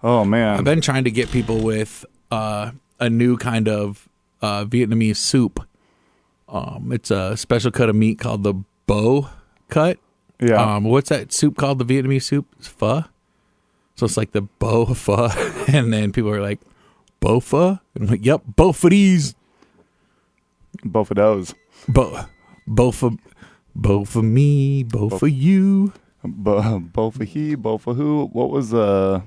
Oh, man. I've been trying to get people with a new kind of Vietnamese soup. It's a special cut of meat called the bo cut. Yeah. What's that soup called? The Vietnamese soup? It's pho. So it's like the bo pho. And then people are like, bo pho? And I'm like, yep, both of these. Both of those. Both for me, both for you. Both for he, both for who. What was So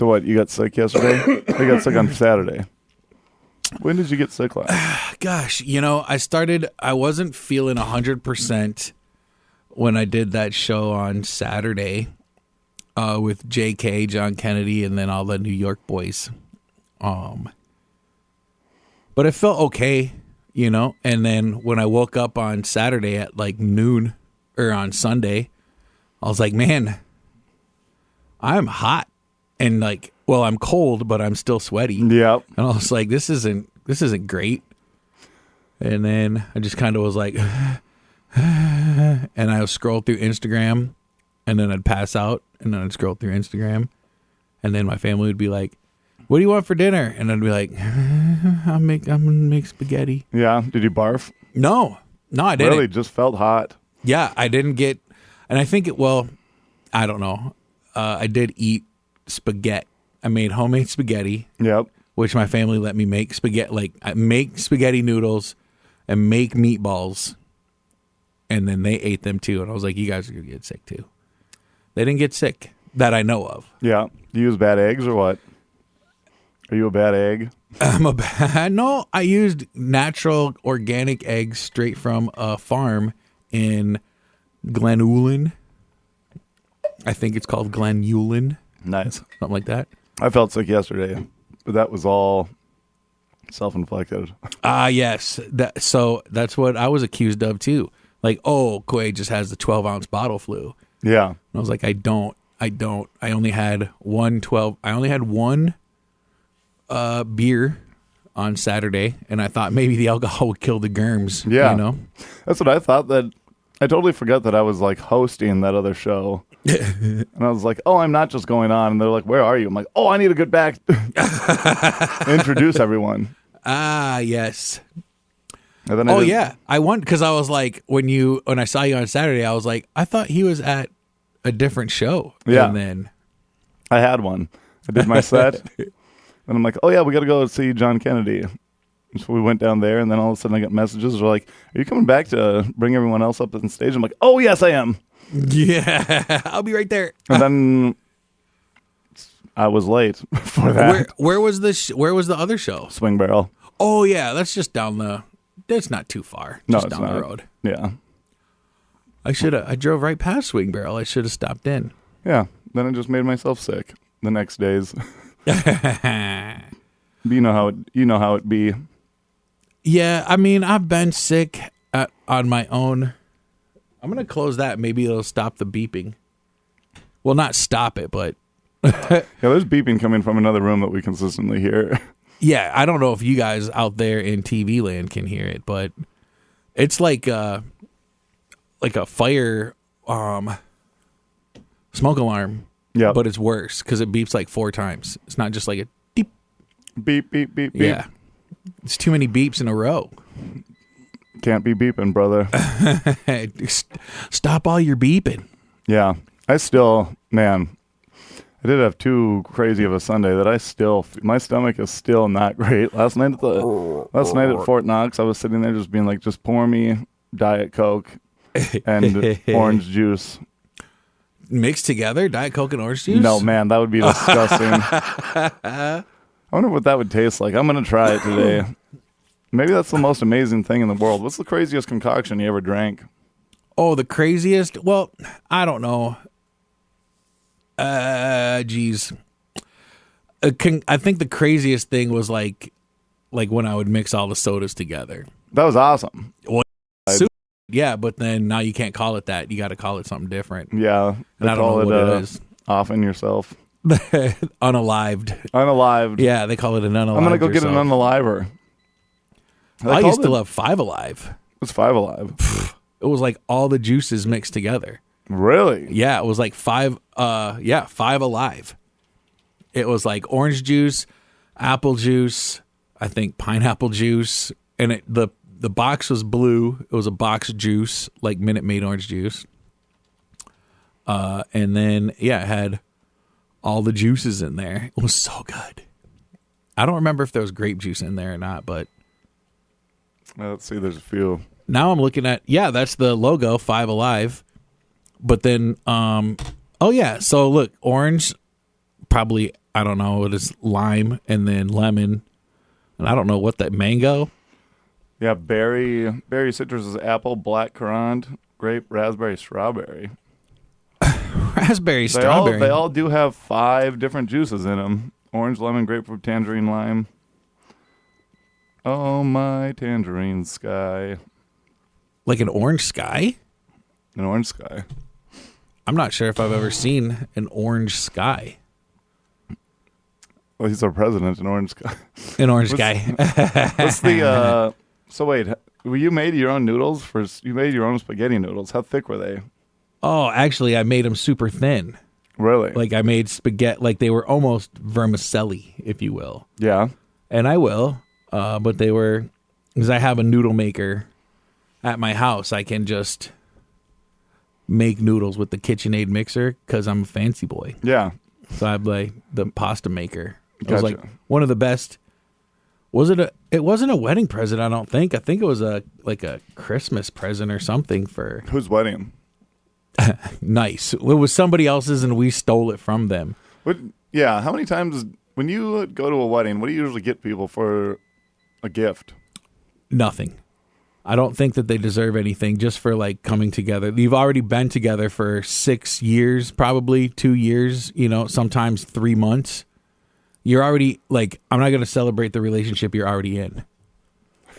what, you got sick yesterday? I got sick on Saturday. When did you get sick last? Gosh, I wasn't feeling 100% when I did that show on Saturday with JK, John Kennedy, and then all the New York boys. But I felt okay, and then when I woke up on Saturday at like noon, or on Sunday, I was like, man, I'm hot. And like, well, I'm cold, but I'm still sweaty. Yep. And I was like, this isn't great. And then I just kind of was like, and I would scroll through Instagram, and then I'd pass out, and then I'd scroll through Instagram, and then my family would be like, what do you want for dinner? And I'd be like, I'm gonna make spaghetti. Yeah. Did you barf? No, I didn't. Really, just felt hot. Yeah, I didn't get, and I think I don't know. I did eat spaghetti. I made homemade spaghetti. Yep. Which my family let me make spaghetti. Like, I make spaghetti noodles and make meatballs, and then they ate them too. And I was like, you guys are gonna get sick too. They didn't get sick that I know of. Yeah. Do you use bad eggs or what? Are you a bad egg? No, I used natural organic eggs straight from a farm in Glenulin. I think it's called Glenulin. Nice. Something like that. I felt sick yesterday, but that was all self-inflicted. Yes. So that's what I was accused of too. Like, oh, Quay just has the 12-ounce bottle flu. Yeah. And I was like, I don't. I only had one beer on Saturday, and I thought maybe the alcohol would kill the germs. Yeah. That's what I thought. That I totally forgot that I was like hosting that other show. And I was like, oh, I'm not just going on. And they're like, where are you? I'm like, oh, I need to get back. Introduce everyone. Ah, yes. And then yeah. I won because I was like, when I saw you on Saturday, I was like, I thought he was at a different show. Yeah. And then I had one. I did my set. And I'm like, oh, yeah, we got to go see John Kennedy. And so we went down there, and then all of a sudden I got messages. They're like, are you coming back to bring everyone else up on stage? I'm like, oh, yes, I am. Yeah, I'll be right there. And then I was late for that. Where was the other show? Swing Barrel. Oh, yeah, that's just that's not too far. Just down the road. Yeah. I drove right past Swing Barrel. I should have stopped in. Yeah. Then I just made myself sick the next days. You know how it be. Yeah, I mean, I've been sick on my own. I'm going to close that. Maybe it'll stop the beeping. Well, not stop it, but... Yeah, there's beeping coming from another room that we consistently hear. Yeah, I don't know if you guys out there in TV land can hear it, but it's like a fire smoke alarm. Yeah, but it's worse because it beeps like 4 times. It's not just like a beep, beep, beep, beep, beep. Yeah, it's too many beeps in a row. Can't be beeping, brother. Stop all your beeping. Yeah, I did have too crazy of a Sunday that my stomach is still not great. Last night at Fort Knox, I was sitting there just being like, just pour me Diet Coke and orange juice. Mixed together, Diet Coke and orange juice? No, man, that would be disgusting. I wonder what that would taste like. I'm going to try it today. Maybe that's the most amazing thing in the world. What's the craziest concoction you ever drank? Oh, the craziest? Well, I don't know. Geez. I think the craziest thing was like when I would mix all the sodas together. That was awesome. Well, yeah, but then now you can't call it that. You got to call it something different. Yeah. And I don't know what it is. Offing yourself. Unalived. Yeah, they call it an unalived. I'm going to go get an unaliver. I used to love Five Alive. What's Five Alive? It was like all the juices mixed together. Really? Yeah, it was like Five Alive. It was like orange juice, apple juice, I think pineapple juice, and the box was blue. It was a box juice, like Minute Maid orange juice. And then, it had all the juices in there. It was so good. I don't remember if there was grape juice in there or not, but... Let's see, there's a few. Now I'm looking at, that's the logo, 5 Alive. But then, so look, orange, probably, I don't know, it is lime, and then lemon. And I don't know what that, mango? Yeah, berry citrus is apple, black currant, grape, raspberry, strawberry. Raspberry, strawberry. They all do have 5 different juices in them. Orange, lemon, grapefruit, tangerine, lime. Oh, my tangerine sky. Like an orange sky? An orange sky. I'm not sure if I've ever seen an orange sky. Well, he's our president, an orange sky. An orange sky. What's the... So wait, you made your own noodles? You made your own spaghetti noodles. How thick were they? Oh, actually, I made them super thin. Really? Like, I made spaghetti, like they were almost vermicelli, if you will. Yeah. And I will, but they were, because I have a noodle maker at my house. I can just make noodles with the KitchenAid mixer because I'm a fancy boy. Yeah. So I have like the pasta maker. It was Gotcha. like one of the best. It wasn't a wedding present, I don't think. I think it was a Christmas present or something for... Whose wedding? Nice. It was somebody else's and we stole it from them. Yeah, how many times, when you go to a wedding, what do you usually get people for a gift? Nothing. I don't think that they deserve anything just for like coming together. You've already been together for 6 years, probably 2 years, sometimes 3 months. You're already like, I'm not going to celebrate the relationship you're already in.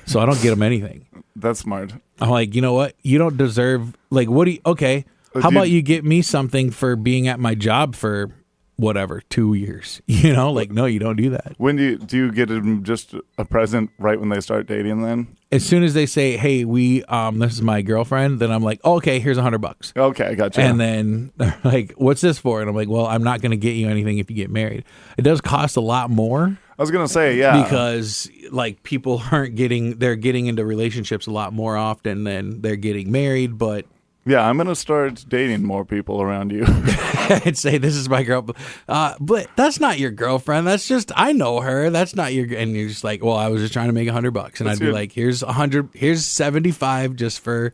So I don't get them anything. That's smart. I'm like, you know what? You don't deserve, like, okay. How about you get me something for being at my job for whatever, 2 years? Like, no, you don't do that. When do you get them just a present right when they start dating then? As soon as they say, hey, this is my girlfriend, then I'm like, oh, okay, here's $100. Okay, I gotcha. And then they're like, what's this for? And I'm like, well, I'm not going to get you anything if you get married. It does cost a lot more. I was going to say, yeah. Because like people they're getting into relationships a lot more often than they're getting married, but yeah, I'm going to start dating more people around you. I'd say, this is my girl. But that's not your girlfriend. That's just, I know her. That's not your, and you're just like, well, I was just trying to make $100. And I'd be like, here's 100, here's 75 just for.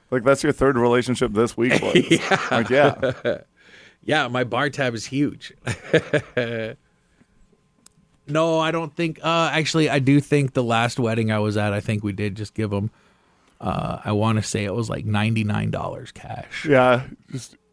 Like, that's your third relationship this week, boys. Yeah. Like, yeah. Yeah, my bar tab is huge. No, I don't think, actually, I do think the last wedding I was at, I think we did just give them, I want to say it was like $99 cash. Yeah,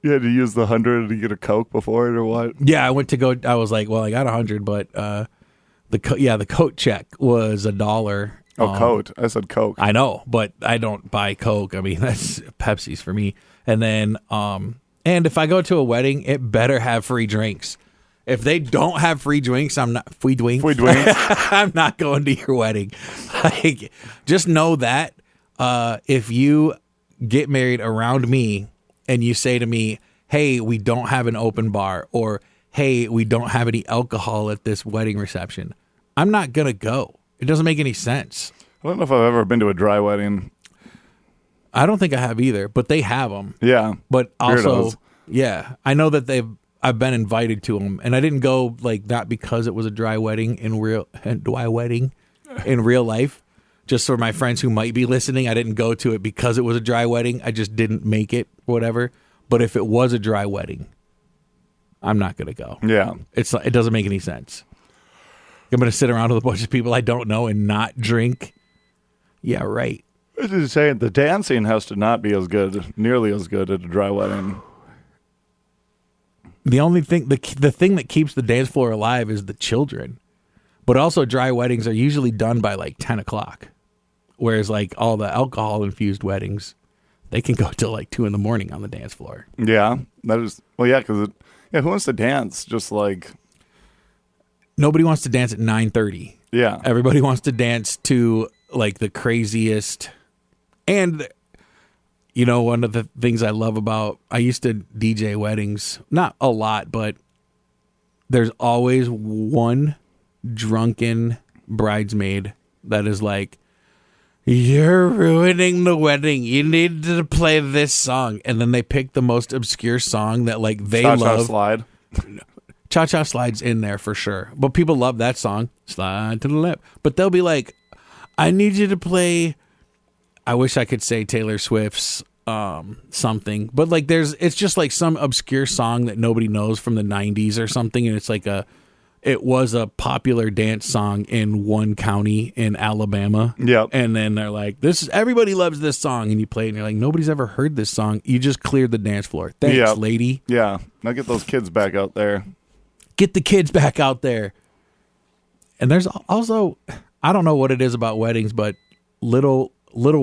you had to use the 100 to get a Coke before it or what? Yeah, I was like, well, I got 100, but the Coke check was $1. Oh, Coke. I said Coke. I know, but I don't buy Coke. I mean, that's Pepsi's for me. And then, and if I go to a wedding, it better have free drinks. If they don't have free drinks, I'm not free drinks. I'm not going to your wedding. Like, just know that if you get married around me and you say to me, hey, we don't have an open bar, or hey, we don't have any alcohol at this wedding reception, I'm not going to go. It doesn't make any sense. I don't know if I've ever been to a dry wedding. I don't think I have either, but they have them. Yeah. But also, Weirdos. yeah, I know that I've been invited to them, and I didn't go like not because it was a dry wedding in real life. Just for my friends who might be listening, I didn't go to it because it was a dry wedding. I just didn't make it, whatever. But if it was a dry wedding, I'm not going to go. Yeah. It doesn't make any sense. I'm going to sit around with a bunch of people I don't know and not drink. Yeah, right. I was just saying, the dancing has to not be nearly as good at a dry wedding. The only thing, the thing that keeps the dance floor alive is the children. But also dry weddings are usually done by like 10 o'clock. Whereas like all the alcohol-infused weddings, they can go till like 2 a.m. on the dance floor. Yeah. That is, well, yeah, because who wants to dance just like... Nobody wants to dance at 9:30. Yeah. Everybody wants to dance to like the craziest. And, one of the things I love about, I used to DJ weddings, not a lot, but there's always one drunken bridesmaid that is like, "You're ruining the wedding. You need to play this song." And then they pick the most obscure song that like they Cha-cha love. slide. Cha-Cha Slide's in there for sure. But people love that song. Slide to the left. But they'll be like, "I need you to play," I wish I could say Taylor Swift's something. But like it's just like some obscure song that nobody knows from the 90s or something. And it's like it was a popular dance song in one county in Alabama. Yep. And then they're like, everybody loves this song. And you play it and you're like, nobody's ever heard this song. You just cleared the dance floor. Thanks, Yep. lady. Yeah. Now get those kids back out there. Get the kids back out there. And there's also, I don't know what it is about weddings, but little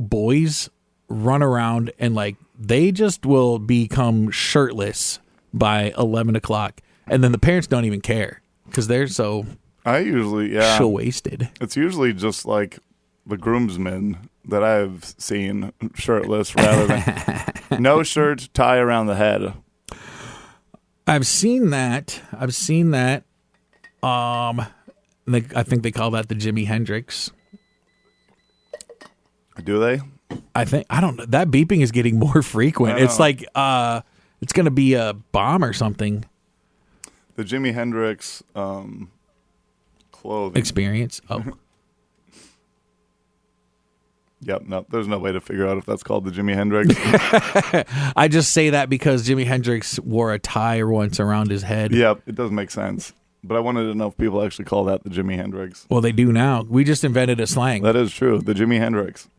boys run around and like they just will become shirtless by 11 o'clock. And then the parents don't even care because they're so I usually, yeah. show wasted. It's usually just like the groomsmen that I've seen shirtless rather than no shirt, tie around the head. I've seen that. I think they call that the Jimi Hendrix. Do they? I don't know. That beeping is getting more frequent. It's like it's going to be a bomb or something. The Jimi Hendrix clothing. Experience. Oh. Yep, no, there's no way to figure out if that's called the Jimi Hendrix. I just say that because Jimi Hendrix wore a tie once around his head. Yep, it does make sense. But I wanted to know if people actually call that the Jimi Hendrix. Well, they do now. We just invented a slang. That is true, the Jimi Hendrix.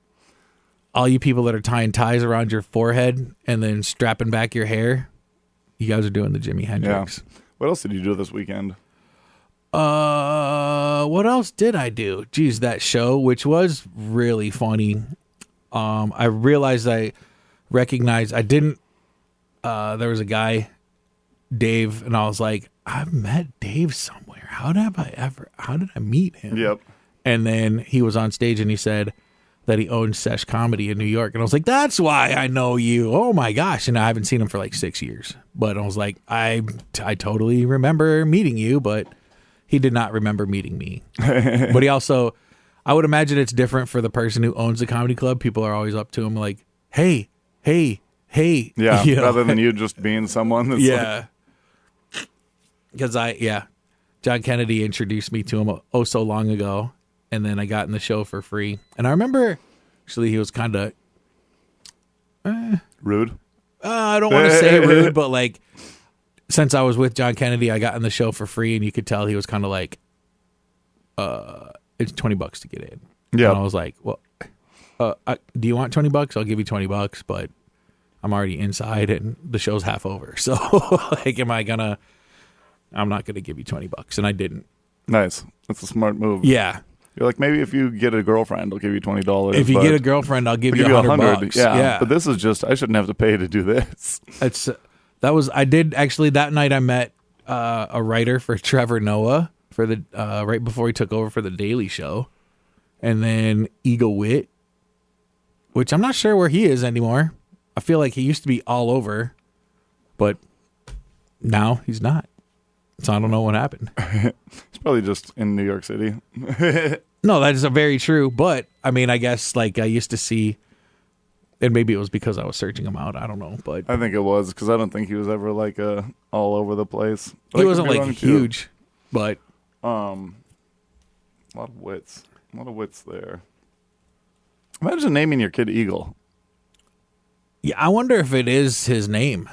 All you people that are tying ties around your forehead and then strapping back your hair, you guys are doing the Jimi Hendrix. Yeah. What else did you do this weekend? What else did I do? Geez, that show, which was really funny. I realized I recognized I didn't. There was a guy, Dave, and I was like, I've met Dave somewhere. How did I meet him? Yep. And then he was on stage and he said that he owns Sesh Comedy in New York. And I was like, that's why I know you. Oh my gosh. And I haven't seen him for like 6 years. But I was like, I totally remember meeting you, but he did not remember meeting me. But he also, I would imagine it's different for the person who owns the comedy club. People are always up to him like, hey. Yeah, You know? rather than you just being someone that's Yeah. Because John Kennedy introduced me to him so long ago. And then I got in the show for free. And I remember, actually, he was kind of rude. I don't want to say rude, but like, since I was with John Kennedy, I got in the show for free, and you could tell he was kind of like, it's $20 to get in. Yeah. And I was like, well, do you want $20? I'll give you $20, but I'm already inside and the show's half over. So like, I'm not going to give you $20. And I didn't. Nice. That's a smart move. Yeah. You're like, maybe if you get a girlfriend, I'll give you $20. If you get a girlfriend, I'll give you $100. Yeah. But this is just, I shouldn't have to pay to do this. I did actually that night I met a writer for Trevor Noah for the right before he took over for the Daily Show. And then Eagle Witt, which I'm not sure where he is anymore. I feel like he used to be all over, but now he's not. So I don't know what happened. It's probably just in New York City. No, that is very true. But I mean, I guess like I used to see, and maybe it was because I was searching him out. I don't know, but I think it was because I don't think he was ever like all over the place. But he I wasn't could be like wrong, too. huge. But A lot of wits. A lot of wits there. Imagine naming your kid Eagle. yeah, I wonder if it is his name,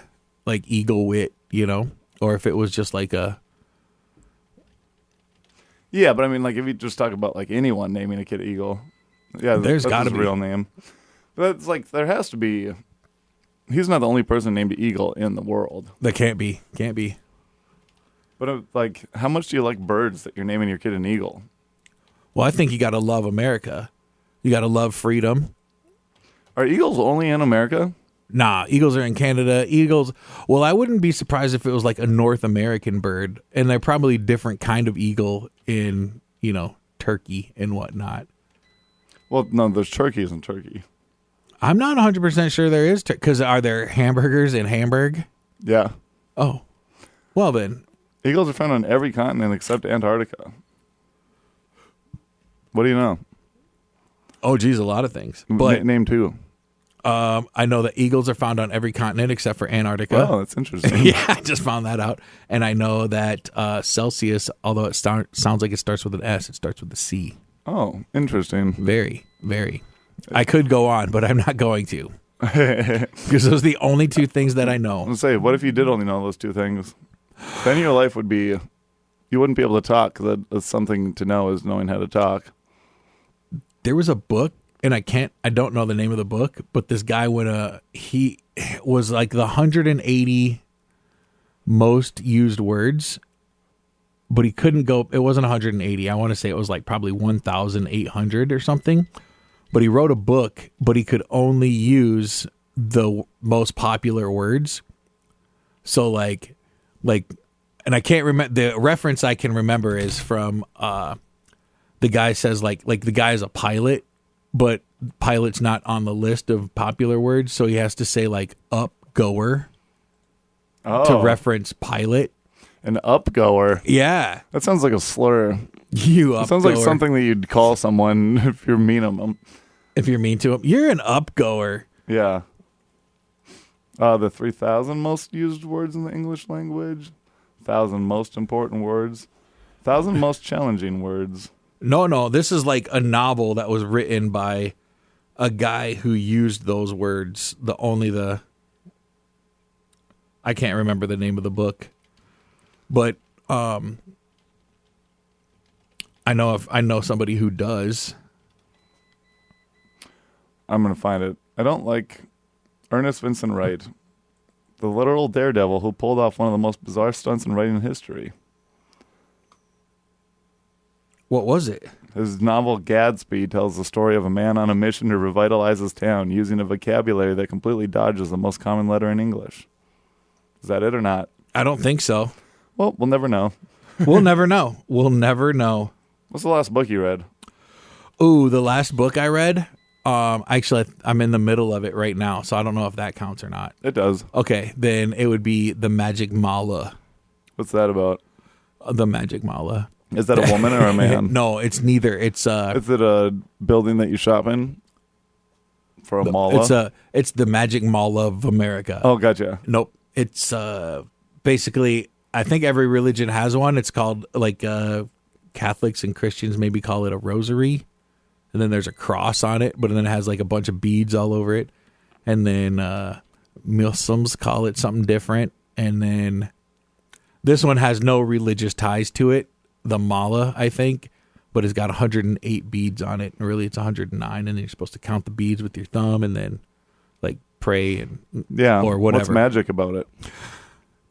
like Eagle Witt, you know, or if it was just like a. Yeah, but I mean, like if you just talk about like anyone naming a kid Eagle, yeah, There's that's gotta his be. real name. But it's like there has to be. He's not the only person named Eagle in the world. That can't be. But like, how much do you like birds that you're naming your kid an eagle? Well, I think you got to love America. You got to love freedom. Are eagles only in America? Nah, eagles are in Canada. Well, I wouldn't be surprised if it was like a North American bird, and they're probably different kind of eagle in, you know, Turkey and whatnot. Well, no, there's turkeys in Turkey. I'm not 100% sure there is, because are there hamburgers in Hamburg? Yeah. Oh, well then, Eagles are found on every continent except Antarctica. What do you know? Oh, geez, a lot of things. But Name two. I know that eagles are found on every continent except for Antarctica. Oh, that's interesting. Yeah, I just found that out. And I know that Celsius, although it sounds like it starts with an S, it starts with a C. Oh, interesting. Very, very. I could go on, but I'm not going to. Because those are the only two things that I know. Let's say, what if you did only know those two things? Then your life would be, you wouldn't be able to talk, because that's something to know, is knowing how to talk. There was a book, and I don't know the name of the book, but this guy he was like the 180 most used words, but he couldn't go, it wasn't 180. I want to say it was like probably 1,800 or something. But he wrote a book, but he could only use the most popular words. So like, and I can't remember, the reference I can remember is from, the guy says like the guy is a pilot, but pilot's not on the list of popular words. So he has to say like upgoer to reference pilot. An upgoer. Yeah. That sounds like a slur. You upgoer. It sounds like something that you'd call someone if you're mean to them. If you're mean to him, you're an upgoer. Yeah. The 3,000 most used words in the English language. 1,000 most important words. 1,000 most challenging words. No. This is like a novel that was written by a guy who used those words. I can't remember the name of the book, but I know somebody who does. I'm going to find it. I don't like Ernest Vincent Wright, the literal daredevil who pulled off one of the most bizarre stunts in writing history. What was it? His novel Gadsby tells the story of a man on a mission to revitalize his town using a vocabulary that completely dodges the most common letter in English. Is that it or not? I don't think so. Well, we'll never know. We'll never know. We'll never know. What's the last book you read? Ooh, the last book I read? Actually, I'm in the middle of it right now, so I don't know if that counts or not. It does. Okay, then it would be The Magic Mala. What's that about? The Magic Mala. Is that a woman or a man? No, it's neither. Is it a building that you shop in? For a mall? It's the Magic Mall of America. Oh, gotcha. Nope. It's basically, I think every religion has one. It's called, like, Catholics and Christians maybe call it a rosary. And then there's a cross on it, but then it has like a bunch of beads all over it. And then Muslims call it something different. And then this one has no religious ties to it. The mala, I think, but it's got 108 beads on it. And really, it's 109. And then you're supposed to count the beads with your thumb and then like pray and or whatever. What's magic about it?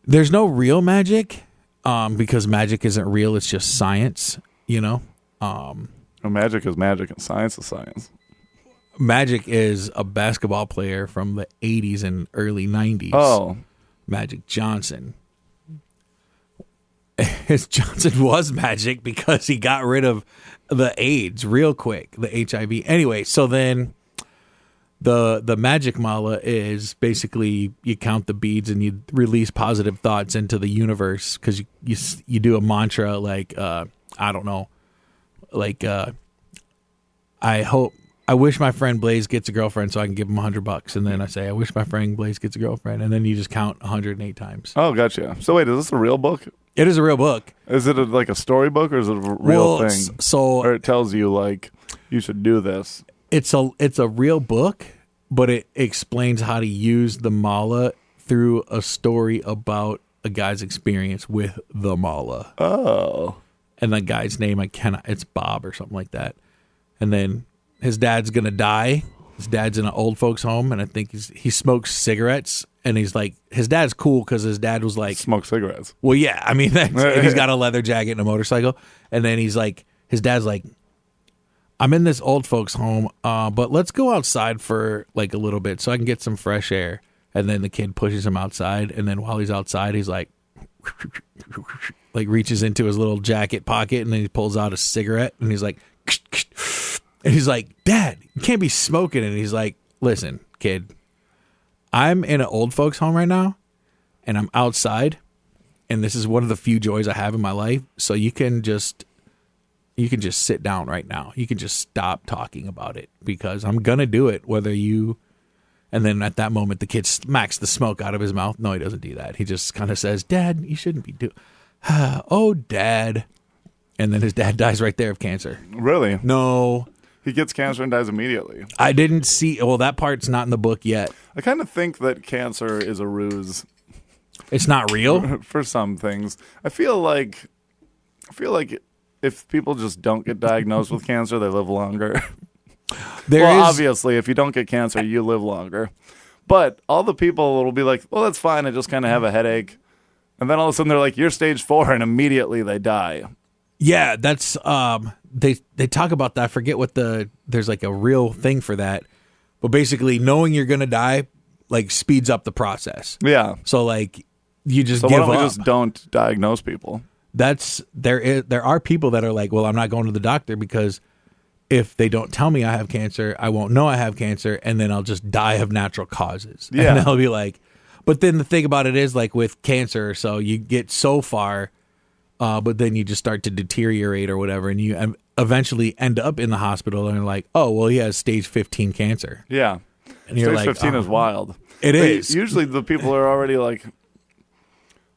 There's no real magic because magic isn't real. It's just science, you know. Magic is magic and science is science. Magic is a basketball player from the 80s and early 90s. Oh. Magic Johnson. Johnson was magic because he got rid of the AIDS real quick, the HIV. Anyway, so then the Magic Mala is basically you count the beads and you release positive thoughts into the universe because you do a mantra like, I don't know, like I wish my friend Blaise gets a girlfriend so I can give him $100. And then I say, I wish my friend Blaise gets a girlfriend. And then you just count 108 times. Oh, gotcha. So wait, is this a real book? It is a real book. Is it like a storybook or is it a real thing? Or it tells you like you should do this. It's a real book, but it explains how to use the mala through a story about a guy's experience with the mala. Oh. And the guy's name, it's Bob or something like that. And then his dad's going to die. His dad's in an old folks home, and I think he smokes cigarettes. And he's like, his dad's cool because his dad was like... Smoke cigarettes. Well, yeah. I mean, and he's got a leather jacket and a motorcycle. And then he's like, his dad's like, I'm in this old folks home, but let's go outside for like a little bit so I can get some fresh air. And then the kid pushes him outside. And then while he's outside, he's like reaches into his little jacket pocket and then he pulls out a cigarette and he's like... And he's like, Dad, you can't be smoking. And he's like, listen, kid, I'm in an old folks home right now and I'm outside and this is one of the few joys I have in my life. So you can just sit down right now. You can just stop talking about it because I'm gonna do it whether you. And then at that moment, the kid smacks the smoke out of his mouth. No, he doesn't do that. He just kind of says, "Dad, you shouldn't be doing." Oh, Dad. And then his dad dies right there of cancer. Really? No. He gets cancer and dies immediately. I didn't see. Well, that part's not in the book yet. I kind of think that cancer is a ruse. It's not real? For some things. I feel like if people just don't get diagnosed with cancer, they live longer. Obviously, if you don't get cancer, you live longer. But all the people will be like, well, that's fine. I just kind of have a headache. And then all of a sudden they're like, you're stage 4, and immediately they die. Yeah, that's they talk about that. I forget what there's like a real thing for that. But basically knowing you're going to die like speeds up the process. Yeah. So like you just give why don't up. we just don't diagnose people? There are people that are like, well, I'm not going to the doctor because if they don't tell me I have cancer, I won't know I have cancer, and then I'll just die of natural causes. Yeah. And they'll be like, but then the thing about it is, like with cancer, so you get so far, but then you just start to deteriorate or whatever, and you eventually end up in the hospital, and they're like, oh, well, he has stage 15 cancer. Yeah. And you're stage like, 15 is wild. It is. Usually the people are already like,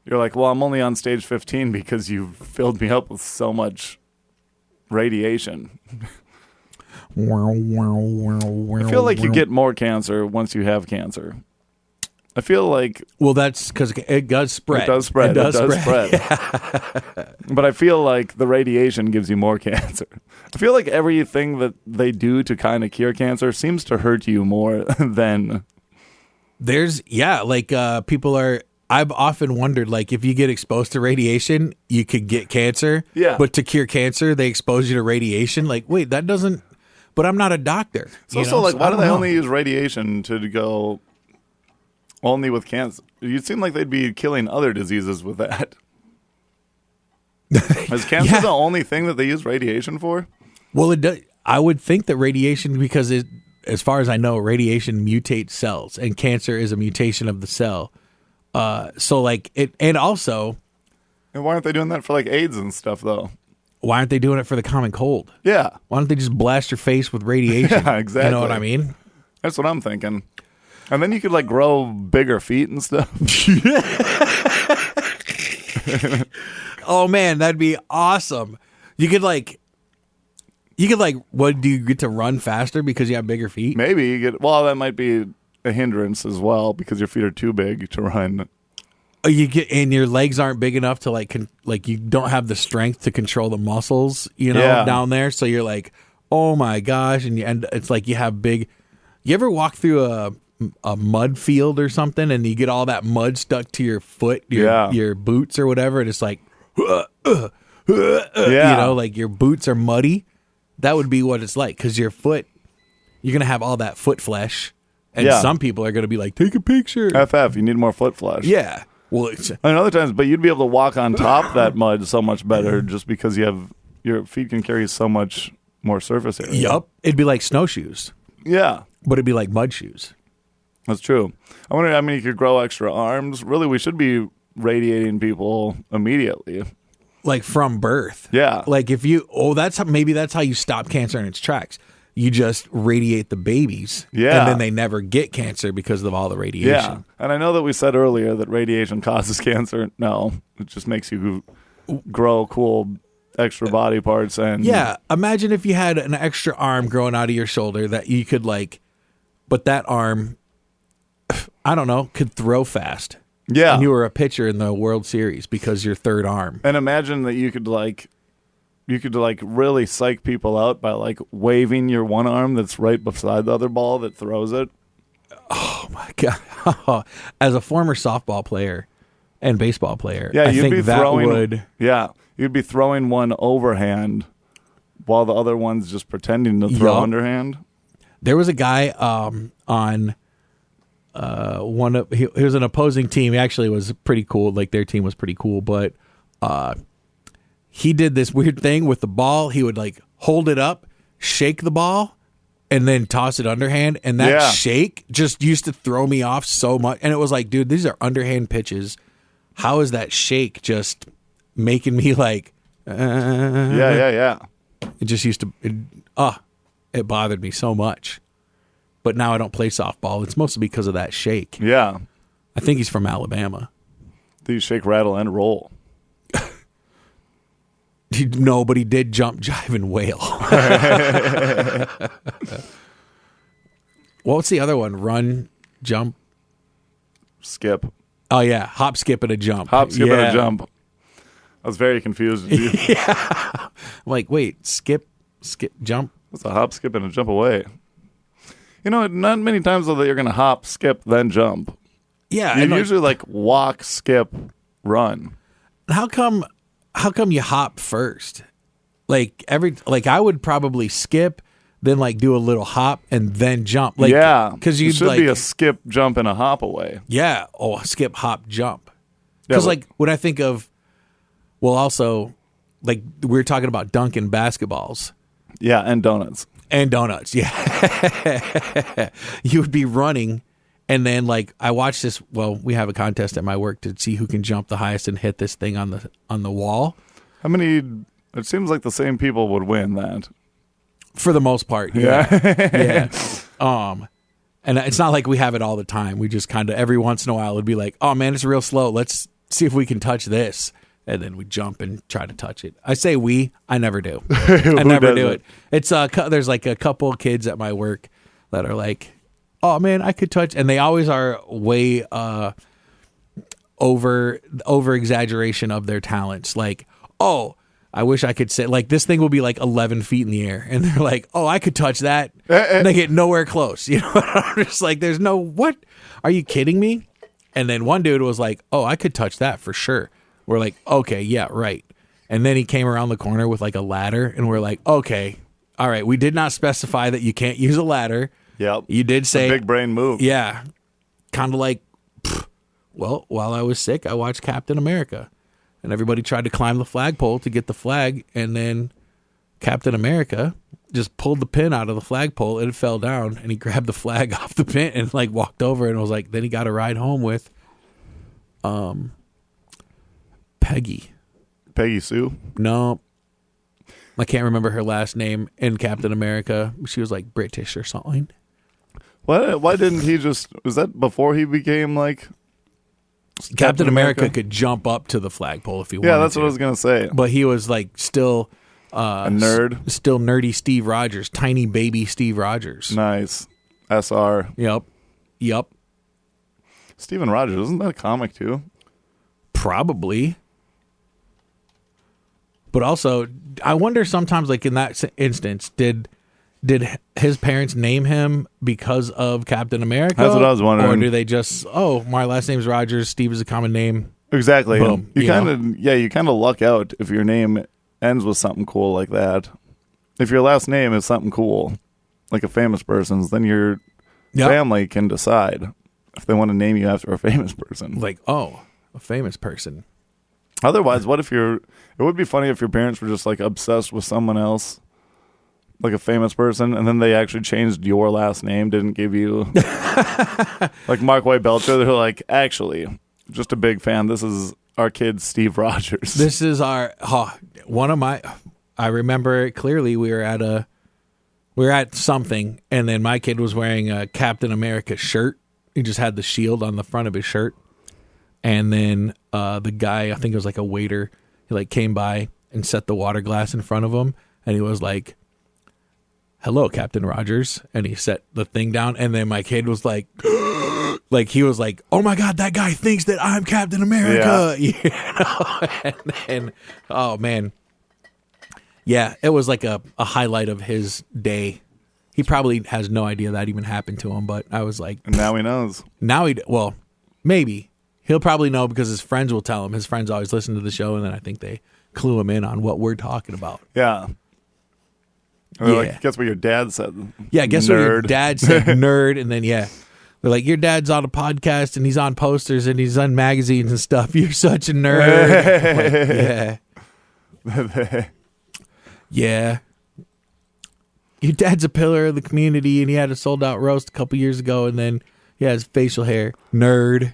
you're like, well, I'm only on stage 15 because you filled me up with so much radiation. I feel like you get more cancer once you have cancer. I feel like... Well, that's because it does spread. It does spread. But I feel like the radiation gives you more cancer. I feel like everything that they do to kind of cure cancer seems to hurt you more than... People are... I've often wondered, like, if you get exposed to radiation, you could get cancer. Yeah. But to cure cancer, they expose you to radiation. Like, wait, that doesn't... But I'm not a doctor. Why do they only use radiation to go only with cancer? You'd seem like they'd be killing other diseases with that. Is cancer the only thing that they use radiation for? Well, it does. I would think that radiation, because as far as I know, radiation mutates cells, and cancer is a mutation of the cell. And also... And why aren't they doing that for, like, AIDS and stuff, though? Why aren't they doing it for the common cold? Yeah. Why don't they just blast your face with radiation? Yeah, exactly. You know what I mean? That's what I'm thinking. And then you could, like, grow bigger feet and stuff. Oh, man, that'd be awesome. You could, what, do you get to run faster because you have bigger feet? Maybe you get, well, that might be a hindrance as well because your feet are too big to run. And your legs aren't big enough to like you don't have the strength to control the muscles, down there. So you're like, oh my gosh, and it's like you have big. You ever walk through a mud field or something, and you get all that mud stuck to your foot, your boots or whatever, and it's like, like your boots are muddy. That would be what it's like because your foot, you're gonna have all that foot flesh, and some people are gonna be like, take a picture. You need more foot flesh. Yeah. Well, other times, but you'd be able to walk on top of that mud so much better just because your feet can carry so much more surface area. Yup. It'd be like snowshoes. Yeah. But it'd be like mud shoes. That's true. I wonder, you could grow extra arms. Really, we should be radiating people immediately. Like from birth. Yeah. Like if maybe that's how you stop cancer in its tracks. You just radiate the babies, and then they never get cancer because of all the radiation. Yeah, and I know that we said earlier that radiation causes cancer. No, it just makes you grow cool extra body parts. And imagine if you had an extra arm growing out of your shoulder that you could but that arm, I don't know, could throw fast. Yeah, and you were a pitcher in the World Series because your third arm. And imagine that you could really psych people out by waving your one arm that's right beside the other ball that throws it. Oh my God. As a former softball player and baseball player, you'd be throwing one overhand while the other one's just pretending to throw underhand. There was a guy on he was an opposing team. He actually was pretty cool. Like their team was pretty cool, but he did this weird thing with the ball. He would hold it up, shake the ball, and then toss it underhand. And that shake just used to throw me off so much. And it was like, dude, these are underhand pitches. how is that shake just making me like, Yeah. it just used to, it bothered me so much. But now I don't play softball. It's mostly because of that shake. Yeah. I think he's from Alabama. Do you shake, rattle, and roll? No, but he did jump, jive, and wail. What's the other one? Run, jump, skip. Oh, yeah. Hop, skip, and a jump. Hop, skip, and a jump. I was very confused. Yeah. I'm like, wait, skip, jump? It's a hop, skip, and a jump away. You know, not many times though that you're going to hop, skip, then jump. Yeah. You usually like walk, skip, run. How come you hop first? Like I would probably skip, then like do a little hop and then jump. Like, yeah, because you should like, be a skip, jump, and a hop away. Yeah. Oh, skip, hop, jump. Because like when I think of, well, also like we were talking about dunking basketballs. Yeah, and donuts. Yeah. You would be running. And then, like, I watched this. Well, we have a contest at my work to see who can jump the highest and hit this thing on the wall. How many? It seems like the same people would win that. For the most part, yeah. And it's not like we have it all the time. We just kind of every once in a while it'd be like, oh man, it's real slow. Let's see if we can touch this, and then we jump and try to touch it. I say I never do. I never do it. It's there's like a couple of kids at my work that are like, oh man, I could touch, and they always are way over exaggeration of their talents. Like, oh, I wish I could say like this thing will be like 11 feet in the air, and they're like, oh, I could touch that, and they get nowhere close. You know, I'm just like, there's no what? Are you kidding me? And then one dude was like, oh, I could touch that for sure. We're like, okay, yeah, right. And then he came around the corner with like a ladder, and we're like, okay, all right, we did not specify that you can't use a ladder. Yep. You did say a big brain move. Yeah. Kind of like, well, while I was sick, I watched Captain America. And everybody tried to climb the flagpole to get the flag. And then Captain America just pulled the pin out of the flagpole and it fell down. And he grabbed the flag off the pin and like walked over and was like, then he got a ride home with Peggy. Peggy Sue? No. I can't remember her last name in Captain America. She was like British or something. Why didn't he just... Was that before he became like... Captain America could jump up to the flagpole if he wanted to. Yeah, that's what I was going to say. But he was like still... a nerd? Still nerdy Steve Rogers. Tiny baby Steve Rogers. Nice. SR. Yep. Steven Rogers, isn't that a comic too? Probably. But also, I wonder sometimes, like in that instance, did his parents name him because of Captain America? That's what I was wondering. Or do they just, oh, my last name's Rogers, Steve is a common name. Exactly. Boom. You kind of luck out if your name ends with something cool like that. If your last name is something cool, like a famous person's, then your family can decide if they want to name you after a famous person. Like, oh, a famous person. Otherwise, what if it would be funny if your parents were just like obsessed with someone else, like a famous person, and then they actually changed your last name, didn't give you like Mark White Belcher. They're like, actually, just a big fan. This is our kid, Steve Rogers. This is our I remember it clearly. We were at something, and then my kid was wearing a Captain America shirt. He just had the shield on the front of his shirt. And then the guy, I think it was like a waiter, he like came by and set the water glass in front of him, and he was like, "Hello, Captain Rogers," and he set the thing down. And then my kid was like, like he was like, "Oh my God, that guy thinks that I'm Captain America," you know? And then, oh man, yeah, it was like a highlight of his day. He probably has no idea that even happened to him, but I was like, and now he knows. Well, maybe. He'll probably know because his friends will tell him. His friends always listen to the show, and then I think they clue him in on what we're talking about. Yeah. Like, guess what your dad said. Yeah, guess what your dad said, nerd. And then, they're like, your dad's on a podcast, and he's on posters, and he's on magazines and stuff. You're such a nerd. Like, yeah. Your dad's a pillar of the community, and he had a sold-out roast a couple years ago, and then he has facial hair. Nerd.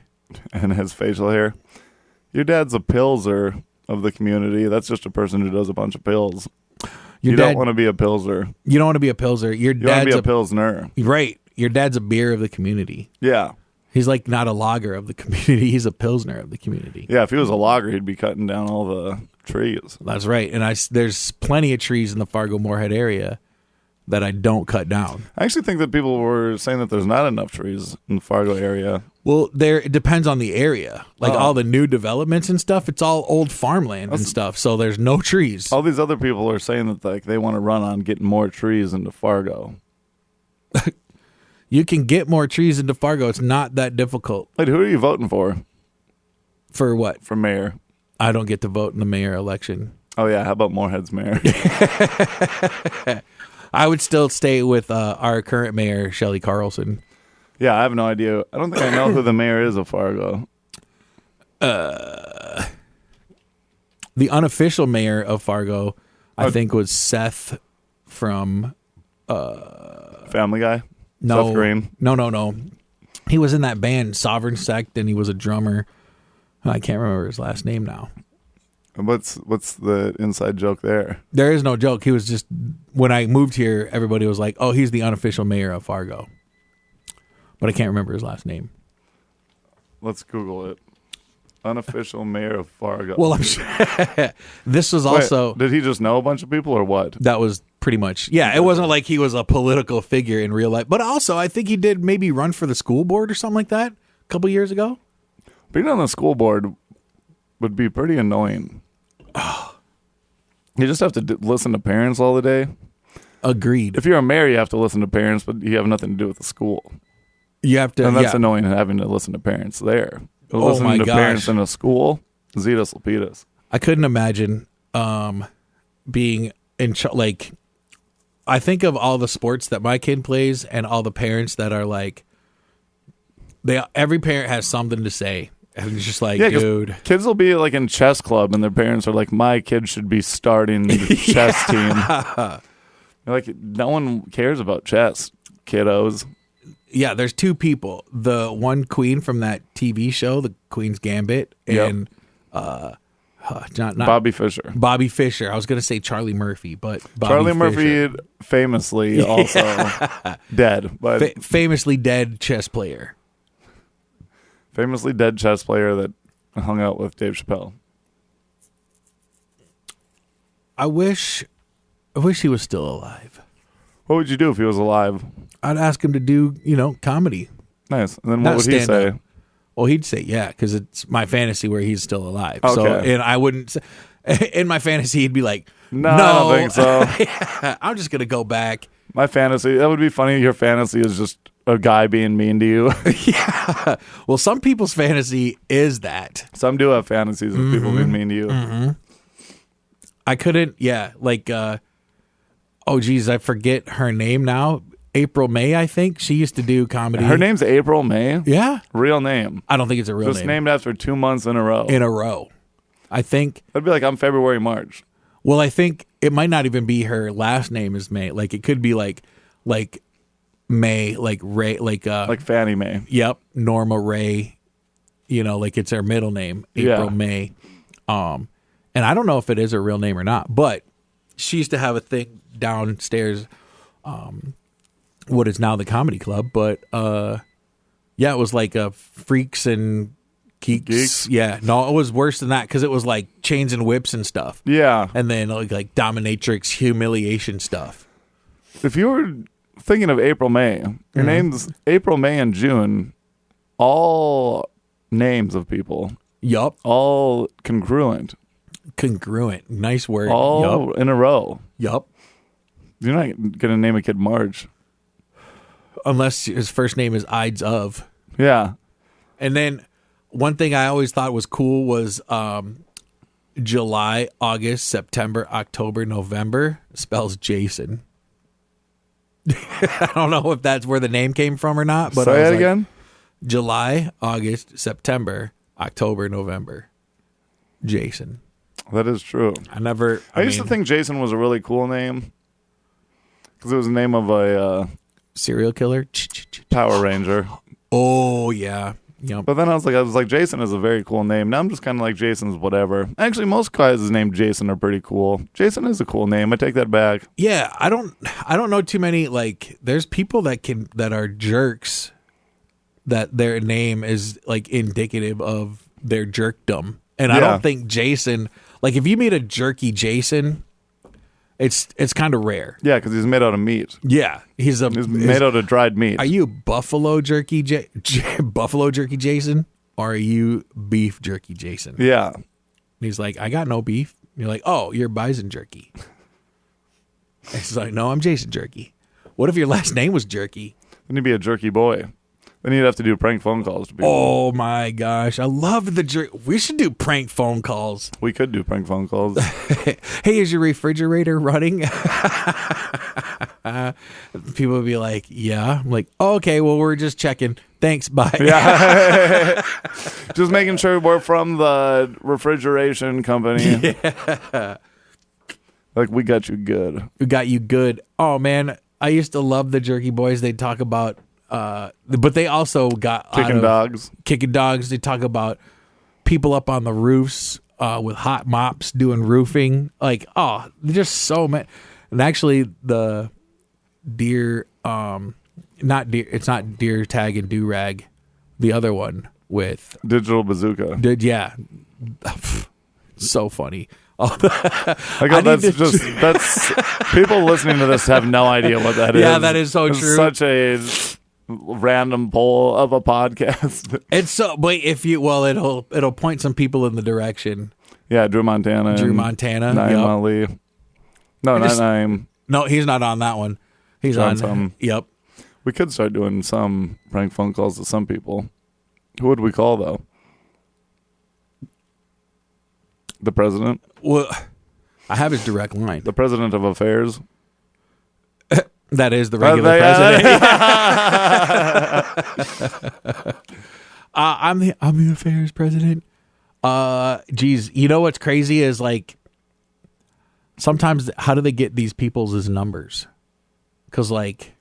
And his facial hair. Your dad's a pilser of the community. That's just a person who does a bunch of pills. Your you dad, don't want to be a pilser. You don't want to be a pilser. Your You want to dad's be a pilsner. Right. Your dad's a beer of the community. Yeah. He's like not a lager of the community. He's a pilsner of the community. Yeah, if he was a logger, he'd be cutting down all the trees. That's right. And there's plenty of trees in the Fargo-Moorhead area that I don't cut down. I actually think that people were saying that there's not enough trees in the Fargo area. Well, it depends on the area. Like all the new developments and stuff, it's all old farmland and stuff. So there's no trees. All these other people are saying that like they want to run on getting more trees into Fargo. You can get more trees into Fargo. It's not that difficult. Wait, who are you voting for? For what? For mayor. I don't get to vote in the mayor election. Oh, yeah. How about Moorhead's mayor? I would still stay with our current mayor, Shelley Carlson. Yeah, I have no idea. I don't think I know who the mayor is of Fargo. The unofficial mayor of Fargo, I think, was Seth from... Family Guy? No, Seth Green? No. He was in that band, Sovereign Sect, and he was a drummer. I can't remember his last name now. What's the inside joke there? There is no joke. He was just, when I moved here, everybody was like, oh, he's the unofficial mayor of Fargo. But I can't remember his last name. Let's Google it. Unofficial mayor of Fargo. Well, I'm sure. This was also... Wait, did he just know a bunch of people or what? That was pretty much... Yeah, it wasn't like he was a political figure in real life. But also, I think he did maybe run for the school board or something like that a couple years ago. Being on the school board would be pretty annoying. You just have to listen to parents all the day. Agreed. If you're a mayor, you have to listen to parents, but you have nothing to do with the school. You have to... And that's annoying having to listen to parents there. Oh listening my to gosh. parents in a school, Zetus Lapidus. I couldn't imagine being in like, I think of all the sports that my kid plays and all the parents that are like, every parent has something to say. And it's just like, dude. Kids will be like in chess club and their parents are like, my kid should be starting the chess team. You're like, no one cares about chess, kiddos. Yeah, there's two people. The one queen from that TV show, The Queen's Gambit, and Bobby Fischer. Bobby Fischer. I was going to say Charlie Murphy, but Bobby Charlie Fischer. Murphy famously also dead. But famously dead chess player. Famously dead chess player that hung out with Dave Chappelle. I wish he was still alive. What would you do if he was alive? I'd ask him to do, comedy. Nice. And then what would he say? Well, he'd say, yeah, because it's my fantasy where he's still alive. Okay. So, and I wouldn't say, in my fantasy, he'd be like, no. I don't think so. Yeah, I'm just going to go back. My fantasy, that would be funny. Your fantasy is just a guy being mean to you. Yeah. Well, some people's fantasy is that. Some do have fantasies of people being mean to you. Mm-hmm. I couldn't, oh, geez, I forget her name now. April May, I think. She used to do comedy. Her name's April May? Yeah. Real name. I don't think it's a real name. Just named after 2 months in a row. I think. That'd be like I'm February, March. Well, I think it might not even be her last name is May. Like it could be like May, like Ray, like Fannie Mae. Yep, Norma Ray. Like it's her middle name, April May. And I don't know if it is her real name or not, but she used to have a thing downstairs, what is now the Comedy Club, but it was like Freaks and Geeks. Yeah, no, it was worse than that because it was like chains and whips and stuff. Yeah, and then like dominatrix humiliation stuff. If you were thinking of April May, your name's April, May, and June, all names of people. Yup. All congruent. Congruent. Nice word. All in a row. Yup. You're not going to name a kid March. Unless his first name is Ides of. Yeah. And then one thing I always thought was cool was July, August, September, October, November spells Jason. I don't know if that's where the name came from or not. But say it again. July, August, September, October, November. Jason. That is true. I used to think Jason was a really cool name because it was the name of a serial killer, Power Ranger. Oh yeah, Yep. But then I was like, Jason is a very cool name. Now I'm just kind of like, Jason's whatever. Actually, most guys named Jason are pretty cool. Jason is a cool name. I take that back. Yeah, I don't know too many, like, there's people that are jerks that their name is like indicative of their jerkdom. And I don't think Jason, like, if you meet a jerky Jason, it's kind of rare. Yeah, because he's made out of meat. Yeah, he's made out of dried meat. Are you buffalo jerky buffalo jerky Jason, or are you beef jerky Jason? Yeah. And he's like, I got no beef. And you're like, oh, you're bison jerky. And he's like, no, I'm Jason Jerky. What if your last name was Jerky? Then you'd be a jerky boy. Then you'd have to do prank phone calls to people. Oh my gosh, I love the jerk. We should do prank phone calls. We could do prank phone calls. Hey, is your refrigerator running? People would be like, yeah. I'm like, oh, okay, well, we're just checking. Thanks, bye. Yeah. Just making sure we're from the refrigeration company. Yeah. Like, we got you good. We got you good. Oh, man, I used to love the Jerky Boys. They'd talk about, but they also got Kicking dogs. Kicking dogs. They talk about people up on the roofs with hot mops doing roofing. Like, oh, just so many. And actually, the deer, not deer. It's not deer tag and do rag. The other one with Digital Bazooka. yeah, so funny. That's people listening to this have no idea what that is. Yeah, that is so it's true. Such a random poll of a podcast. It's so, but if you, well, it'll point some people in the direction. Yeah, Drew Montana. Naeem Ali. No, not Naeem. No, he's not on that one. He's on some. Yep. We could start doing some prank phone calls to some people. Who would we call though? The president? Well, I have his direct line. The president of affairs? That is the regular president. I'm the affairs president. Geez, you know what's crazy is, like, sometimes how do they get these people's numbers? Because, like,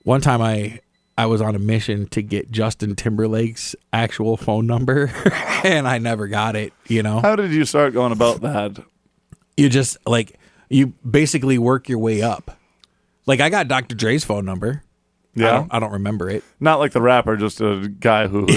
one time I was on a mission to get Justin Timberlake's actual phone number, and I never got it, you know? How did you start going about that? You just, like, you basically work your way up. Like, I got Dr. Dre's phone number. Yeah. I don't remember it. Not like the rapper, just a guy who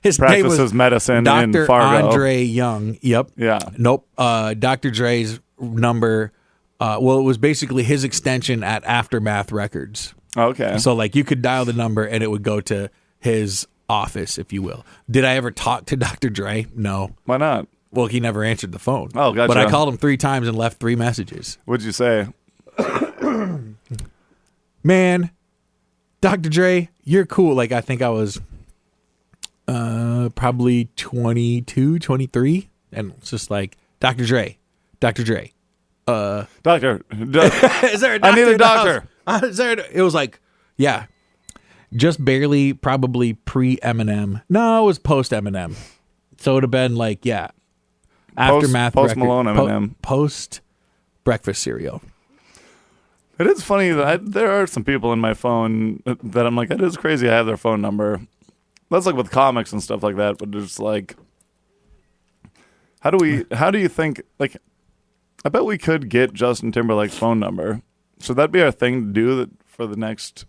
his practices medicine Dr. in Fargo. Andre Young. Yep. Yeah. Nope. Dr. Dre's number, well, it was basically his extension at Aftermath Records. Okay. So, like, you could dial the number and it would go to his office, if you will. Did I ever talk to Dr. Dre? No. Why not? Well, he never answered the phone. Oh, gotcha. But I called him 3 times and left 3 messages. What'd you say? Man, Dr. Dre, you're cool. Like, I think I was probably 22, 23. And it's just like, Dr. Dre. Doctor. Is there a doctor? I need a in the doctor. house? It was like, yeah, just barely, probably pre-Eminem. No, it was post-Eminem. So it would have been like, yeah, Aftermath Post Malone Eminem. Post breakfast cereal. It is funny that there are some people in my phone that I'm like, it is crazy I have their phone number. That's like with comics and stuff like that, but it's like, how do you think, like, I bet we could get Justin Timberlake's phone number. Should that be our thing to do for the next?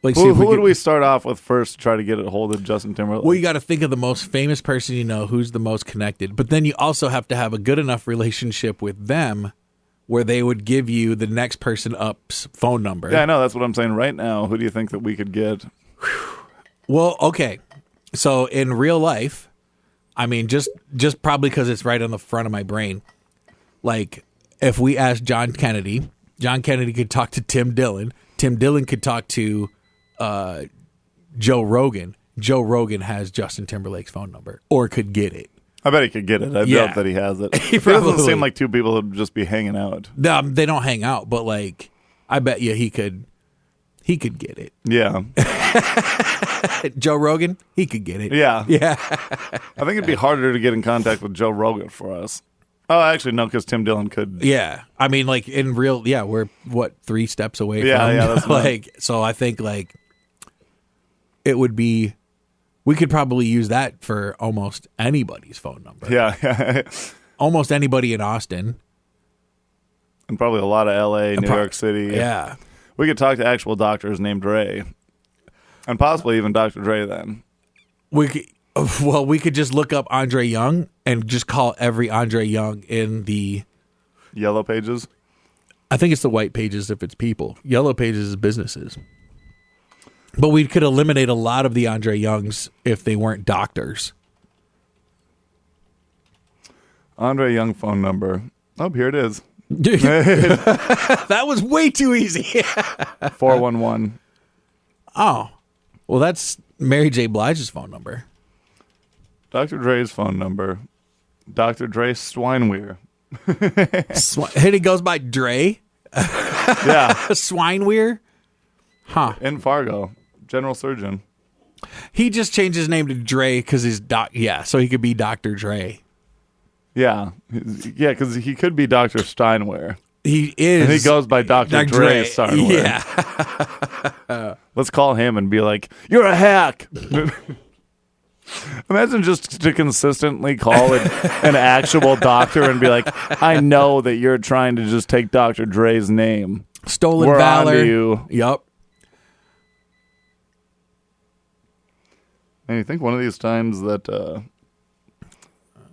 Like, who would we start off with first to try to get a hold of Justin Timberlake? Well, you got to think of the most famous person you know, who's the most connected. But then you also have to have a good enough relationship with them where they would give you the next person up's phone number. Yeah, I know. That's what I'm saying right now. Who do you think that we could get? Well, okay. So in real life, I mean, just probably because it's right on the front of my brain. Like, if we asked John Kennedy could talk to Tim Dillon. Tim Dillon could talk to Joe Rogan. Joe Rogan has Justin Timberlake's phone number, or could get it. I bet he could get it. I doubt that he has it. It doesn't seem like two people would just be hanging out. No, they don't hang out, but, like, I bet you he could get it. Yeah. Joe Rogan, he could get it. Yeah. Yeah. I think it'd be harder to get in contact with Joe Rogan for us. Oh, actually, no, because Tim Dillon could. Yeah. I mean, like, in real, yeah, we're, 3 steps away from. Yeah, that's like, so I think, like, it would be, we could probably use that for almost anybody's phone number. Yeah. Almost anybody in Austin. And probably a lot of L.A., New York City. Yeah. We could talk to actual doctors named Dre. And possibly even Dr. Dre then. We could just look up Andre Young and just call every Andre Young in the Yellow Pages? I think it's the white pages if it's people. Yellow pages is businesses. But we could eliminate a lot of the Andre Youngs if they weren't doctors. Andre Young phone number. Oh, here it is. That was way too easy. 411. Oh. Well, that's Mary J. Blige's phone number. Dr. Dre's phone number. Dr. Dre Swineweir. He goes by Dre? Yeah. Swineweir? Huh. In Fargo. General surgeon. He just changed his name to Dre because he's so he could be Dr. Dre. Yeah. Yeah, because he could be Dr. Steinweir. He is. And he goes by Dr. Dre Steinweir. Yeah. Let's call him and be like, you're a hack. Imagine just to consistently call an actual doctor and be like, I know that you're trying to just take Dr. Dre's name. Stolen We're valor. onto you. Yup. And you think one of these times that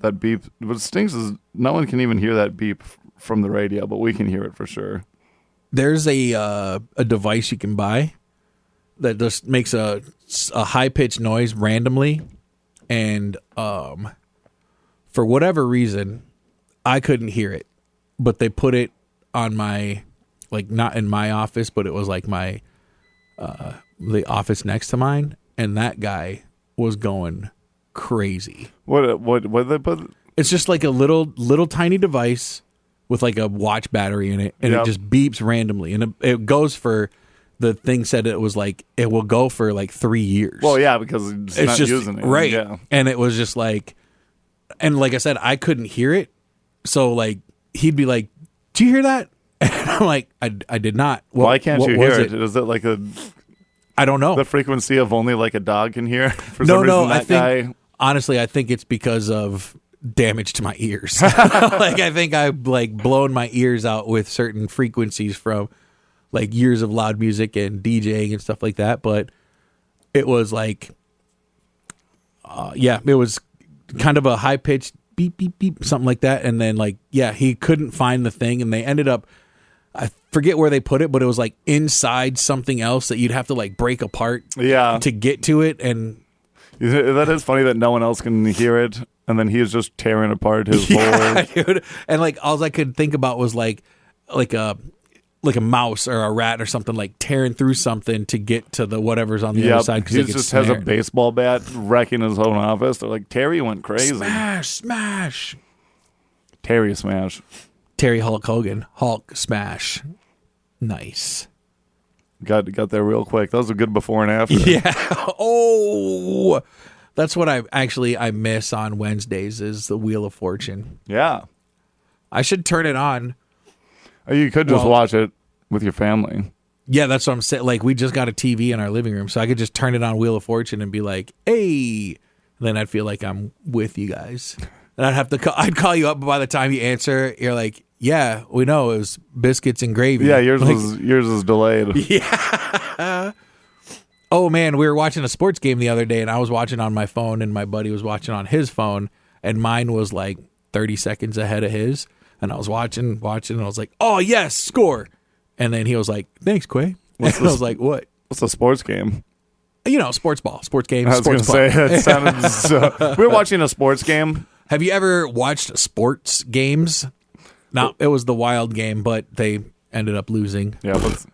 that beep, what stinks is no one can even hear that beep from the radio, but we can hear it for sure. There's a device you can buy that just makes a high-pitched noise randomly. And for whatever reason, I couldn't hear it. But they put it on my, like, not in my office, but it was like my, the office next to mine. And that guy was going crazy. What did they put? It's just like a little tiny device with like a watch battery in it. And it just beeps randomly. And it goes for... The thing said it was like, it will go for like 3 years. Well, yeah, because it's not just using it. Right. Yeah. And it was just like, and like I said, I couldn't hear it. So like, he'd be like, "Do you hear that?" And I'm like, I did not. Why can't you hear it? Is it like I don't know. The frequency of only like a dog can hear? For no, some reason, I think, honestly, I think it's because of damage to my ears. Like, I think I've like blown my ears out with certain frequencies from like years of loud music and DJing and stuff like that. But it was like, it was kind of a high pitched beep, beep, beep, something like that. And then like, he couldn't find the thing. And they ended up, I forget where they put it, but it was like inside something else that you'd have to like break apart to get to it. And that is funny that no one else can hear it. And then he is just tearing apart his whole... Dude. And like, all I could think about was like a mouse or a rat or something, like tearing through something to get to the whatever's on the other side. He just has a baseball bat wrecking his own office. They're like, Terry went crazy. Smash. Terry smash. Terry Hulk Hogan. Hulk smash. Nice. Got there real quick. That was a good before and after. Yeah. Oh, that's what I miss on Wednesdays is the Wheel of Fortune. Yeah. I should turn it on. You could just watch it with your family. Yeah, that's what I'm saying. Like, we just got a TV in our living room, so I could just turn it on Wheel of Fortune and be like, hey. And then I'd feel like I'm with you guys. And I'd call you up, but by the time you answer, you're like, yeah, we know it was biscuits and gravy. Yeah, yours is delayed. Yeah. Oh, man, we were watching a sports game the other day, and I was watching on my phone, and my buddy was watching on his phone, and mine was like 30 seconds ahead of his. And I was watching, and I was like, oh, yes, score. And then he was like, thanks, Quay. And I was like, what? What's a sports game? You know, sports ball, sports game, I was going to sports ball. say, it sounded we were watching a sports game. Have you ever watched sports games? No, it was the Wild game, but they ended up losing. Yeah, but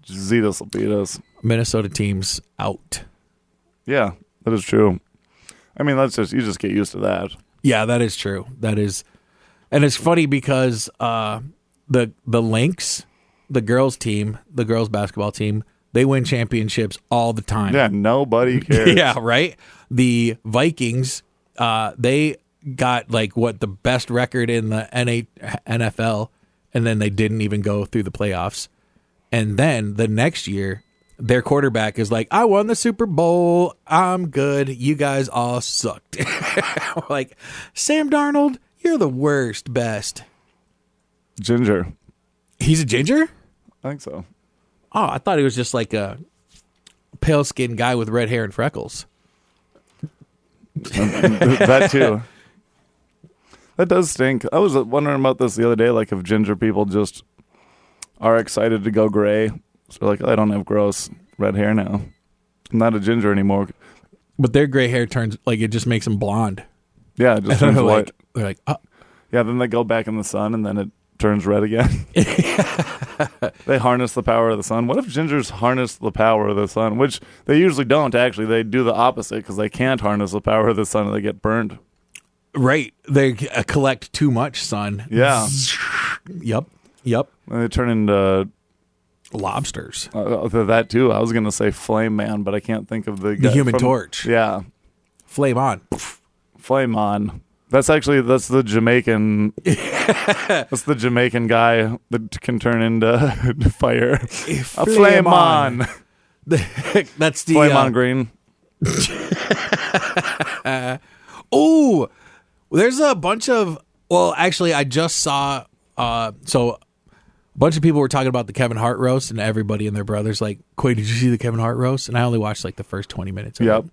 Zetas will beat us. Minnesota team's out. Yeah, that is true. I mean, you just get used to that. Yeah, that is true. That is. And it's funny because the Lynx, the girls basketball team, they win championships all the time. Yeah, nobody cares. Yeah, right? The Vikings, they got like the best record in the NFL, and then they didn't even go through the playoffs. And then the next year, their quarterback is like, I won the Super Bowl. I'm good. You guys all sucked. Like, Sam Darnold, you're the worst, best. Ginger. He's a ginger? I think so. Oh, I thought he was just like a pale-skinned guy with red hair and freckles. That too. That does stink. I was wondering about this the other day, like if ginger people just are excited to go gray. So like, I don't have gross red hair now. I'm not a ginger anymore. But their gray hair turns, like, it just makes them blonde. Yeah, it just turns white. They're like, oh. Yeah, then they go back in the sun and then it turns red again. They harness the power of the sun. What if gingers harness the power of the sun? Which they usually don't, actually. They do the opposite because they can't harness the power of the sun and they get burned. Right. They collect too much sun. Yeah. Yep. And they turn into... lobsters. That too. I was going to say Flame Man, but I can't think of the guy Human Torch. Yeah. Flame on. Flame On. That's the Jamaican. That's the Jamaican guy that can turn into fire. A flame on. That's the flame on green. Oh, there's a bunch of. Well, actually, I just saw. So, a bunch of people were talking about the Kevin Hart roast, and everybody and their brothers like, "Quay, did you see the Kevin Hart roast?" And I only watched like the first 20 minutes. Of it.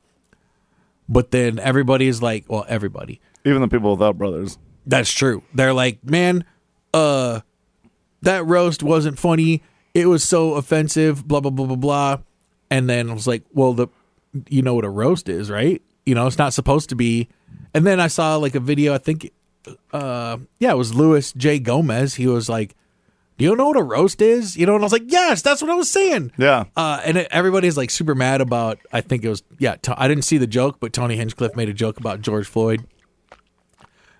But then everybody is like, well, everybody. Even the people without brothers. That's true. They're like, man, that roast wasn't funny. It was so offensive, blah, blah, blah, blah, blah. And then I was like, well, you know what a roast is, right? You know, it's not supposed to be. And then I saw like a video, I think, it was Louis J. Gomez. He was like, do you know what a roast is? You know, and I was like, yes, that's what I was saying. Yeah. And everybody's like super mad about, I think it was, I didn't see the joke, but Tony Hinchcliffe made a joke about George Floyd.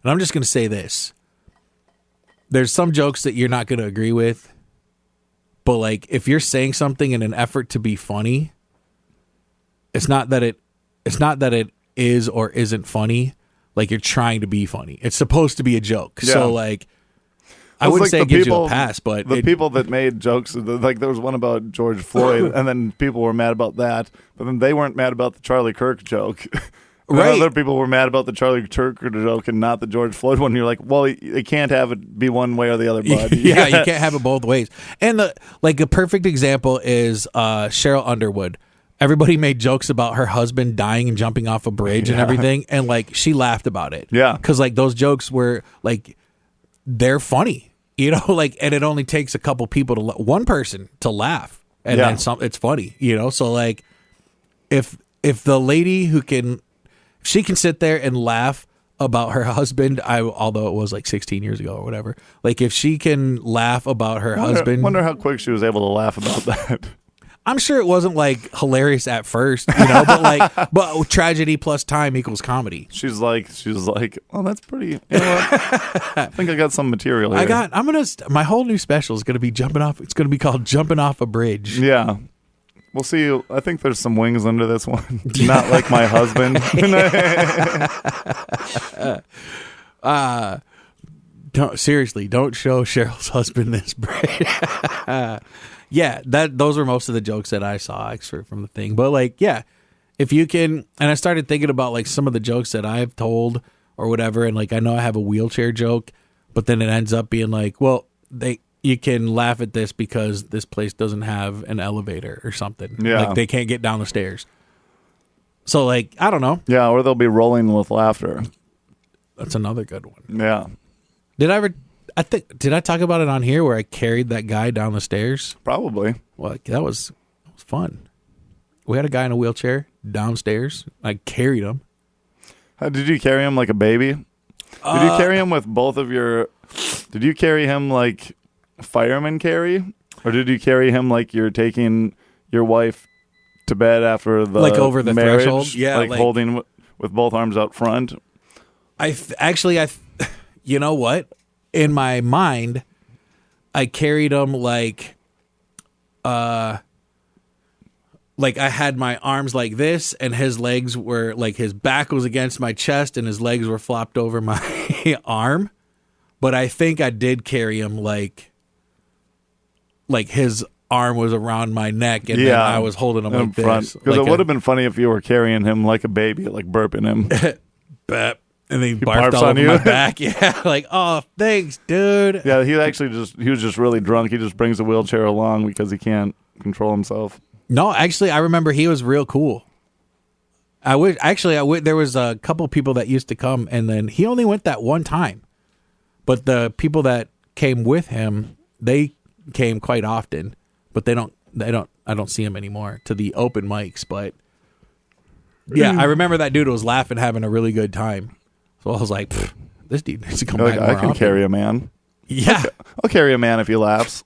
And I'm just going to say this. There's some jokes that you're not going to agree with, but like if you're saying something in an effort to be funny, it's not that it is or isn't funny. Like you're trying to be funny. It's supposed to be a joke. Yeah. So like, I wouldn't say it gives you a pass, but the people that made jokes, like there was one about George Floyd, and then people were mad about that, but then they weren't mad about the Charlie Kirk joke. Right. Other people were mad about the Charlie Kirk joke and not the George Floyd one. You're like, well, you can't have it be one way or the other, bud. Yeah, you can't have it both ways. And a perfect example is Cheryl Underwood. Everybody made jokes about her husband dying and jumping off a bridge and everything, and like she laughed about it. Yeah, because like those jokes were like they're funny, you know, like, and it only takes a couple people one person to laugh, and then it's funny, you know. So like, if the lady who can, she can sit there and laugh about her husband, although it was like 16 years ago or whatever. Like if she can laugh about her husband, wonder how quick she was able to laugh about that. I'm sure it wasn't like hilarious at first, you know, but tragedy plus time equals comedy. She's like, well, that's pretty. You know what? I think I got some material here. My whole new special is going to be jumping off. It's going to be called Jumping Off a Bridge. Yeah. We'll see. I think there's some wings under this one. Not like my husband. Don't show Cheryl's husband this braid. Yeah, those were most of the jokes that I saw excerpt from the thing. But like, yeah, if you can, and I started thinking about like some of the jokes that I've told or whatever, and like I know I have a wheelchair joke, but then it ends up being like, well, you can laugh at this because this place doesn't have an elevator or something. Yeah, like they can't get down the stairs. So like, I don't know. Yeah, or they'll be rolling with laughter. That's another good one. Yeah. Did I talk about it on here where I carried that guy down the stairs? Probably. Well, that was fun. We had a guy in a wheelchair downstairs. I carried him. Did you carry him like a baby? Did you carry him with both of your... Did you carry him like firemen carry? Or did you carry him like you're taking your wife to bed after the like over the marriage, threshold? Yeah. Like holding with both arms out front? You know what? In my mind, I carried him like I had my arms like this, and his legs were like his back was against my chest, and his legs were flopped over my arm. But I think I did carry him like his arm was around my neck, and then I was holding him like this. Because it would have been funny if you were carrying him like a baby, like burping him. Bap. And then he barfed all over my back. Yeah, like, oh, thanks, dude. Yeah, he was just really drunk. He just brings the wheelchair along because he can't control himself. No, actually, I remember he was real cool. I wish there was a couple people that used to come, and then he only went that one time. But the people that came with him, they came quite often, but I don't see him anymore to the open mics. But yeah, I remember that dude was laughing, having a really good time. So I was like, this dude needs to come back more I can often. carry a man. Yeah. I'll carry a man if he laughs.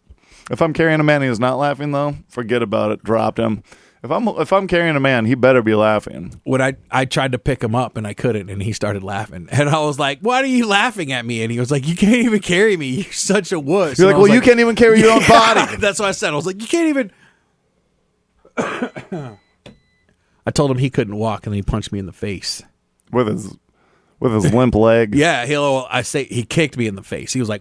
If I'm carrying a man and he's not laughing, though, forget about it. Dropped him. If I'm carrying a man, he better be laughing. When I tried to pick him up and I couldn't, and he started laughing. And I was like, why are you laughing at me? And he was like, you can't even carry me. You're such a wuss. You're like, well, you can't even carry your own body. That's what I said. I was like, you can't even. I told him he couldn't walk, and then he punched me in the face. With his limp leg. Yeah, he kicked me in the face. He was like,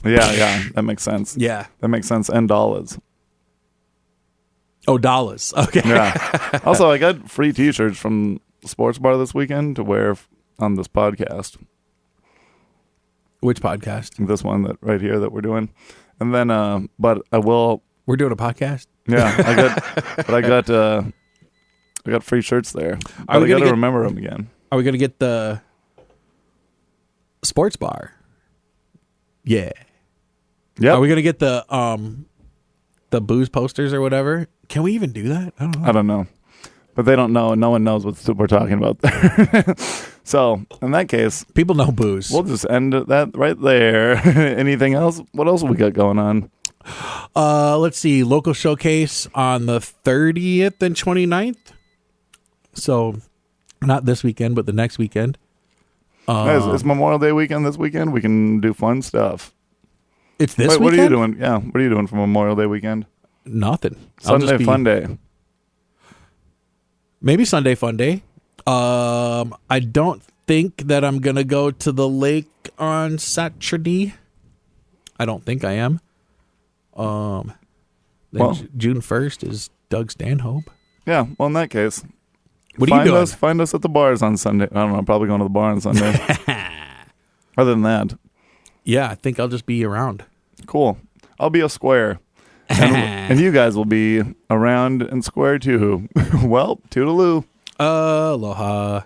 yeah, that makes sense. Yeah, that makes sense. And dollars. Oh, dollars. Okay. Yeah. Also, I got free T-shirts from Sports Bar this weekend to wear on this podcast. Which podcast? This one that right here that we're doing, and then, but I will. We're doing a podcast. Yeah, I got free shirts there. I got to remember them again. Are we gonna get the Sports Bar? Yeah. Yeah. Are we gonna get the booze posters or whatever? Can we even do that? I don't know. But they don't know, and no one knows what we're talking about there. So, in that case... People know booze. We'll just end that right there. Anything else? What else have we got going on? Let's see. Local showcase on the 30th and 29th. So, not this weekend, but the next weekend. It's Memorial Day weekend this weekend. We can do fun stuff. It's this weekend? What are you doing? Yeah, what are you doing for Memorial Day weekend? Nothing. Sunday fun day. Maybe Sunday fun day. I don't think that I'm going to go to the lake on Saturday. I don't think I am. June 1st is Doug Stanhope. Yeah, well, in that case, what are you doing? Find us at the bars on Sunday. I don't know. I'm probably going to the bar on Sunday. Other than that. Yeah, I think I'll just be around. Cool. I'll be a square. And you guys will be around and square too. Well, toodaloo. Aloha.